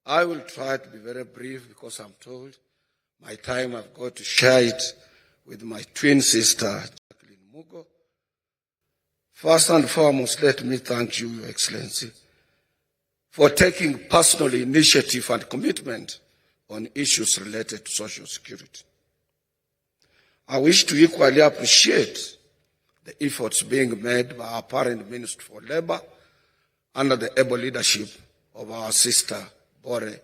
I will try to be very brief because I'm told my time I've got to share it with my twin sister, Jacqueline Mugo. First and foremost, let me thank you, Your Excellency, for taking personal initiative and commitment on issues related to social security. I wish to equally appreciate the efforts being made by our parent Minister for Labour under the able leadership of our sister Bore.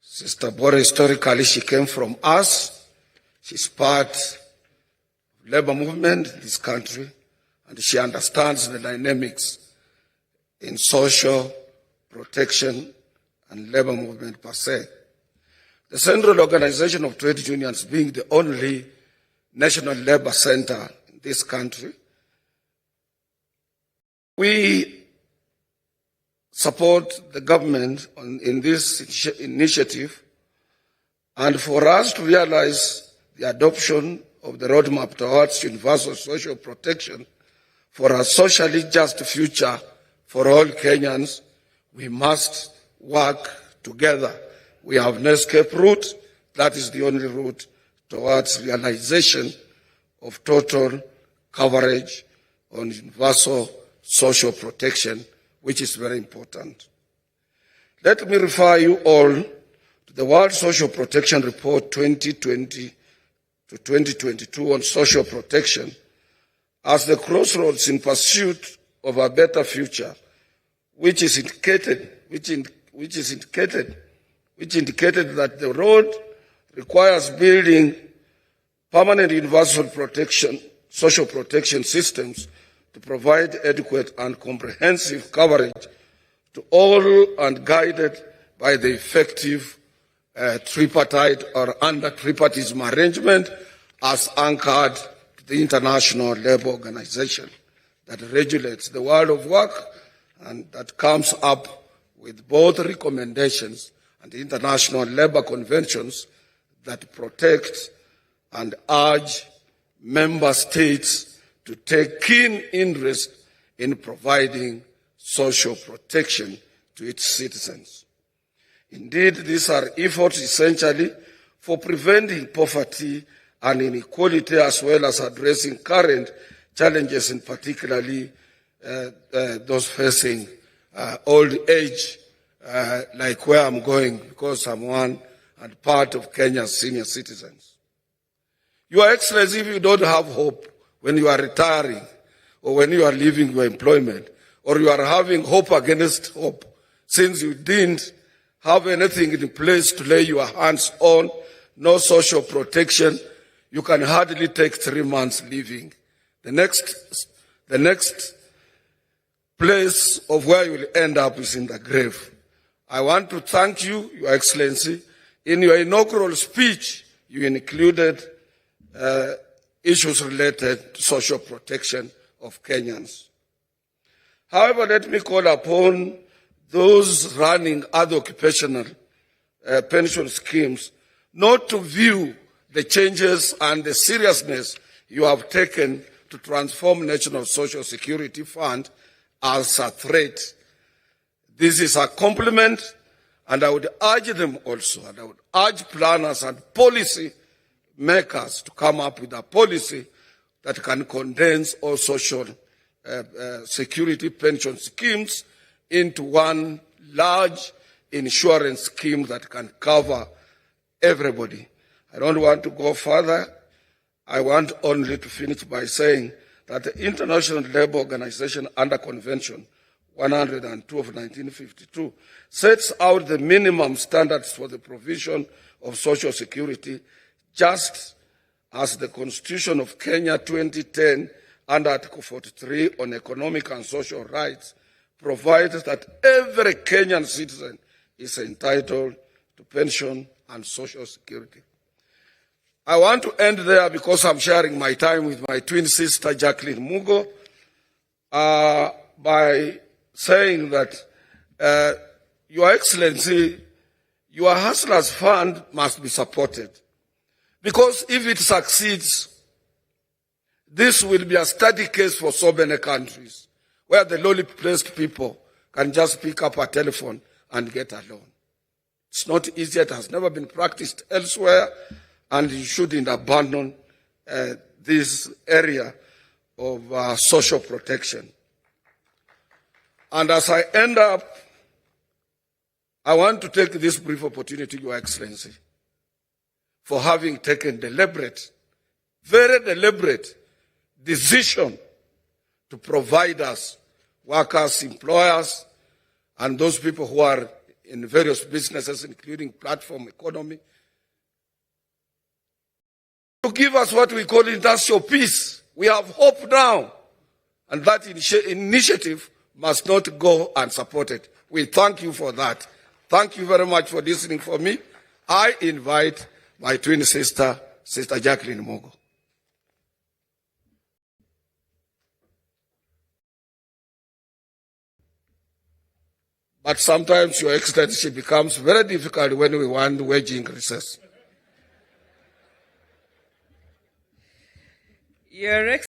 Sister Bore, historically, she came from us. She's part of the labor movement in this country, and she understands the dynamics in social protection and labor movement per se. The Central Organization of Trade Unions being the only national labor center in this country, we support the government in this initiative, and for us to realize the adoption of the roadmap towards universal social protection for a socially just future for all Kenyans, we must work together. We have no escape route. That is the only route towards realization of total coverage on universal social protection, which is very important. Let me refer you all to the World Social Protection Report 2020 to 2022 on social protection as the crossroads in pursuit of a better future, which indicated that the road requires building permanent universal protection, social protection systems to provide adequate and comprehensive coverage to all and guided by the effective tripartite or under-tripartism arrangement as anchored to the International Labour Organization that regulates the world of work and that comes up with both recommendations and international labor conventions that protect and urge member states to take keen interest in providing social protection to its citizens. Indeed, these are efforts essentially for preventing poverty and inequality as well as addressing current challenges, in particularly those facing old age, like where I'm going, because I'm one and part of Kenya's senior citizens. Your Excellency, if you don't have hope when you are retiring or when you are leaving your employment, or you are having hope against hope, since you didn't have anything in place to lay your hands on, no social protection, you can hardly take 3 months leaving. The next place of where you will end up is in the grave. I want to thank you, Your Excellency. In your inaugural speech, you included issues related to social protection of Kenyans. However, let me call upon those running other occupational pension schemes not to view the changes and the seriousness you have taken to transform National Social Security Fund as a threat. This is a compliment, and I would urge them also, and I would urge planners and policy makers to come up with a policy that can condense all social security pension schemes into one large insurance scheme that can cover everybody. I don't want to go further. I want only to finish by saying that the International Labour Organization under Convention 102 of 1952 sets out the minimum standards for the provision of social security, just as the Constitution of Kenya 2010 under Article 43 on economic and social rights provides that every Kenyan citizen is entitled to pension and social security. I want to end there because I'm sharing my time with my twin sister, Jacqueline Mugo, by saying that, Your Excellency, your Hustlers Fund must be supported. Because if it succeeds, this will be a study case for so many countries, where the lowly placed people can just pick up a telephone and get a loan. It's not easy. It has never been practiced elsewhere, and you shouldn't abandon this area of social protection. And as I end up, I want to take this brief opportunity, Your Excellency, for having taken deliberate, very deliberate decision to provide us, workers, employers, and those people who are in various businesses, including platform economy, to give us what we call industrial peace. We have hope now, and that initiative must not go unsupported. We thank you for that. Thank you very much for listening for me. I invite my twin sister, Sister Jacqueline Mogo. But sometimes, Your Excellency, becomes very difficult when we want wage increases. Your Excellency.